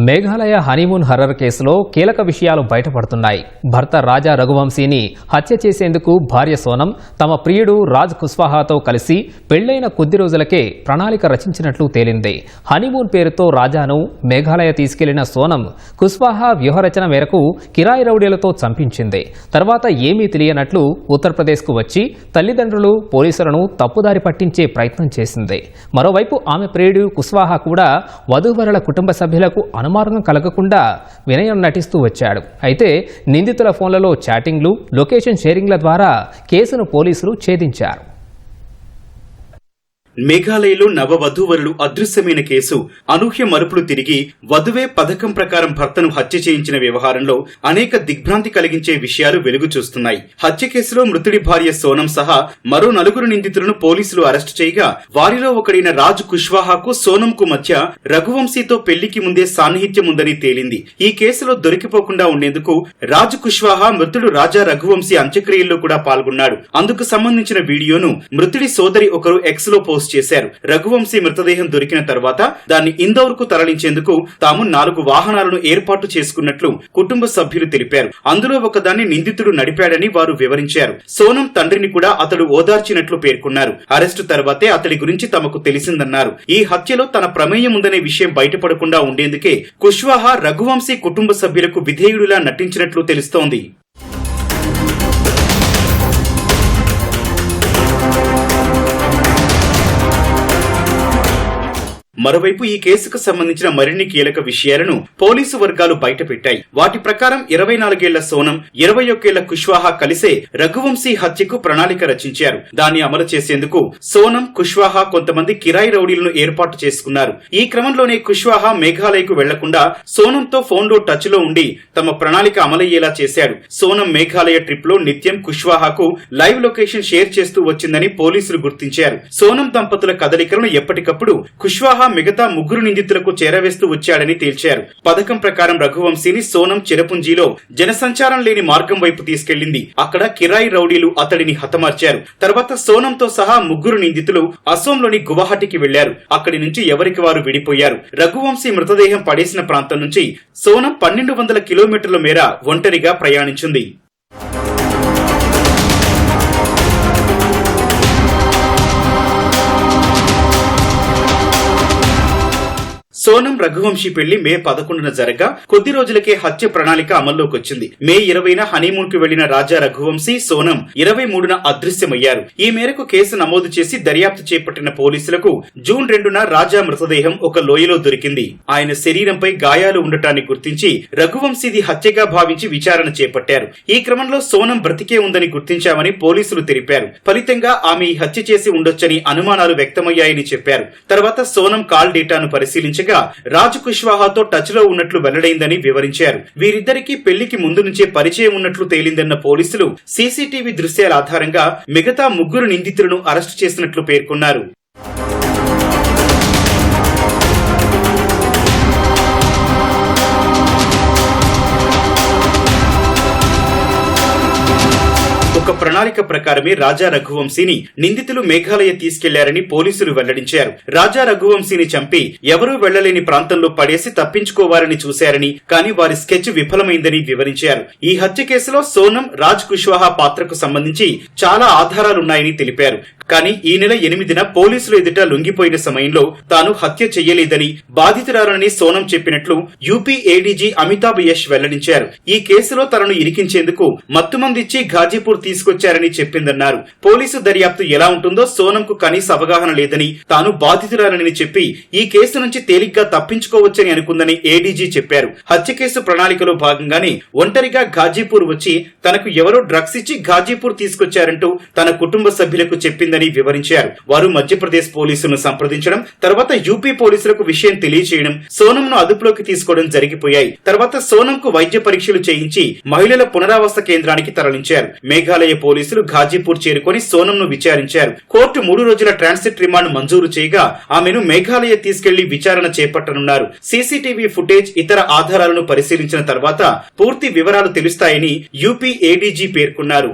Meghalaya honeymoon horror కేసులో కీలక విషయాలు బయటపడుతున్నాయి. భర్త రాజా రఘువంశీని హత్య చేసేందుకు భార్య సోనం తమ ప్రియుడు రాజ్ కుష్వాహాతో కలిసి పెళ్లైన కొద్ది రోజులకే ప్రణాళిక రచించినట్లు తేలింది. హనీమూన్ పేరుతో రాజాను మేఘాలయ తీసుకెళ్లిన సోనం కుష్వాహా వ్యూహరచన మేరకు కిరాయి రౌడీలతో చంపించింది. తర్వాత ఏమీ తెలియనట్లు ఉత్తరప్రదేశ్కు వచ్చి తల్లిదండ్రులు, పోలీసులను తప్పుదారి పట్టించే ప్రయత్నం చేసింది. మరోవైపు ఆమె ప్రియుడు కుష్వాహా కూడా వధూవరుల కుటుంబ సభ్యులకు అనుమానం కలగకుండా వినయం నటిస్తూ వచ్చాడు. అయితే నిందితుల ఫోన్లలో చాటింగ్లు, లొకేషన్ షేరింగ్ల ద్వారా కేసును పోలీసులు ఛేదించారు. మేఘాలయలో నవవధూవరులు అదృశ్యమైన కేసు అనూహ్య మలుపులు తిరిగి వధువే పథకం ప్రకారం భర్తను హత్య చేయించిన వ్యవహారంలో అనేక దిగ్భ్రాంతి కలిగించే విషయాలు వెలుగు చూస్తున్నాయి. హత్య కేసులో మృతుడి భార్య సోనం సహా మరో 4 నిందితులను పోలీసులు అరెస్టు చేయగా వారిలో ఒకడైన రాజ్ కుష్వాహాకు సోనంకు మధ్య రఘువంశీతో పెళ్లికి ముందే సాన్నిహిత్యం ఉందని తేలింది. ఈ కేసులో దొరికిపోకుండా ఉండేందుకు రాజ్ కుష్వాహా మృతుడు రాజా రఘువంశీ అంత్యక్రియల్లో కూడా పాల్గొన్నాడు. అందుకు సంబంధించిన వీడియోను మృతుడి సోదరి ఒకరు ఎక్స్ లో పోస్ట్ చేశారు. రఘువంశీ మృతదేహం దొరికిన తర్వాత దాన్ని ఇందోర్ కు తరలించేందుకు తాము 4 వాహనాలను ఏర్పాటు చేసుకున్నట్లు కుటుంబ సభ్యులు తెలిపారు. అందులో ఒకదాన్ని నిందితుడు నడిపాడని వారు వివరించారు. సోనం తండ్రిని కూడా అతడు ఓదార్చినట్లు పేర్కొన్నారు. అరెస్టు తర్వాతే అతడి గురించి తమకు తెలిసిందన్నారు. ఈ హత్యలో తన ప్రమేయం ఉందనే విషయం బయటపడకుండా ఉండేందుకే కుష్వాహా రఘువంశీ కుటుంబ సభ్యులకు విధేయుడిలా నటించినట్లు తెలుస్తోంది. మరోవైపు ఈ కేసుకు సంబంధించిన మరిన్ని కీలక విషయాలను పోలీసు వర్గాలు బయటపెట్టాయి. వాటి ప్రకారం 24 ఏళ్ల సోనం, 21 ఏళ్ల కుష్వాహా కలిసే రఘువంశీ హత్యకు ప్రణాళిక రచించారు. దాన్ని అమలు చేసేందుకు సోనం, కుష్వాహా కొంతమంది కిరాయి రౌడీలను ఏర్పాటు చేసుకున్నారు. ఈ క్రమంలోనే కుష్వాహా మేఘాలయకు వెళ్లకుండా సోనంతో ఫోన్లో టచ్ లో ఉండి తమ ప్రణాళిక అమలయ్యేలా చేశాడు. సోనం మేఘాలయ ట్రిప్ లో నిత్యం కుష్వాహాకు లైవ్ లొకేషన్ షేర్ చేస్తూ వచ్చిందని పోలీసులు గుర్తించారు. సోనం దంపతుల కదలికలను ఎప్పటికప్పుడు కుష్వాహా మిగతా 3 నిందితులకు చేరవేస్తూ వచ్చాడని తేల్చారు. పథకం ప్రకారం రఘువంశీని సోనం చిరపుంజీలో జనసంచారం లేని మార్గం వైపు తీసుకెళ్లింది. అక్కడ కిరాయి రౌడీలు అతడిని హతమార్చారు. తర్వాత సోనంతో సహా 3 నిందితులు అసోంలోని గువాహటికి వెళ్లారు. అక్కడి నుంచి ఎవరికి వారు విడిపోయారు. రఘువంశీ మృతదేహం పడేసిన ప్రాంతం నుంచి సోనం 1200 కిలోమీటర్ల మేర ఒంటరిగా ప్రయాణించింది. సోనం రఘువంశీ పెళ్లి మే 11న జరగా కొద్ది రోజులకే హత్య ప్రణాళిక అమల్లోకి వచ్చింది. మే 20న హనీమూన్ కు వెళ్లిన రాజా రఘువంశీ, సోనం 23న అదృశ్యమయ్యారు. ఈ మేరకు కేసు నమోదు చేసి దర్యాప్తు చేపట్టిన పోలీసులకు జూన్ 2న రాజా మృతదేహం ఒక లోయలో దొరికింది. ఆయన శరీరంపై గాయాలు ఉండటాన్ని గుర్తించి రఘువంశీది హత్యగా భావించి విచారణ చేపట్టారు. ఈ క్రమంలో సోనం బ్రతికే ఉందని గుర్తించామని పోలీసులు తెలిపారు. ఫలితంగా ఆమె ఈ హత్య చేసి ఉండొచ్చని అనుమానాలు వ్యక్తమయ్యాయని చెప్పారు. తర్వాత సోనం కాల్ డేటాను పరిశీలించగా రాజ్ కుష్వాహాతో టచ్ లో ఉన్నట్లు వెల్లడైందని వివరించారు. వీరిద్దరికీ పెళ్లికి ముందు నుంచే పరిచయం ఉన్నట్లు తేలిందన్న పోలీసులు సీసీటీవీ దృశ్యాల ఆధారంగా మిగతా 3 నిందితులను అరెస్టు చేసినట్లు పేర్కొన్నారు. ఒక ప్రణాళిక ప్రకారమే రాజా రఘువంశీని నిందితులు మేఘాలయ తీసుకెళ్లారని పోలీసులు వెల్లడించారు. రాజా రఘువంశీని చంపి ఎవరూ వెళ్లలేని ప్రాంతంలో పడేసి తప్పించుకోవాలని చూశారని, కానీ వారి స్కెచ్ విఫలమైందని వివరించారు. ఈ హత్య కేసులో సోనం, రాజ్ కుష్వాహా పాత్రకు సంబంధించి చాలా ఆధారాలున్నాయని తెలిపారు. కానీ ఈ నెల 8న పోలీసులు ఎదుట లొంగిపోయిన సమయంలో తాను హత్య చెయ్యలేదని, బాధితురాలని సోనం చెప్పినట్లు యూపీ ఏడీజీ అమితాబ్ యష్ వెల్లడించారు. ఈ కేసులో తనను ఇరికించేందుకు మత్తుమందిచ్చి ఘాజీపూర్ తీసుకొచ్చారని చెప్పిందన్నారు. పోలీసు దర్యాప్తు ఎలా ఉంటుందో సోనంకు కనీస అవగాహన లేదని, తాను బాధితురాలని చెప్పి ఈ కేసు నుంచి తేలిగ్గా తప్పించుకోవచ్చని అనుకుందని ఏడీజీ చెప్పారు. హత్య కేసు ప్రణాళికలో భాగంగానే ఒంటరిగా ఘాజీపూర్ వచ్చి తనకు ఎవరో డ్రగ్స్ ఇచ్చి ఘాజీపూర్ తీసుకొచ్చారంటూ తన కుటుంబ సభ్యులకు చెప్పిందని వివరించారు. వారు మధ్యప్రదేశ్ పోలీసులను సంప్రదించడం, తర్వాత యూపీ పోలీసులకు విషయం తెలియచేయడం, సోనంను అదుపులోకి తీసుకోవడం జరిగిపోయాయి. తర్వాత సోనంకు వైద్య పరీక్షలు చేయించి మహిళల పునరావాస కేంద్రానికి తరలించారు. మేఘాలయ పోలీసులు ఘాజీపూర్ చేరుకొని సోనంను విచారించారు. కోర్టు 3 రోజుల ట్రాన్సిట్ రిమాండ్ మంజూరు చేయగా ఆమెను మేఘాలయ తీసుకెళ్లి విచారణ చేపట్టనున్నారు. సీసీటీవీ ఫుటేజ్, ఇతర ఆధారాలను పరిశీలించిన తర్వాత పూర్తి వివరాలు తెలుస్తాయని యూపీ ఏడీజీ పేర్కొన్నారు.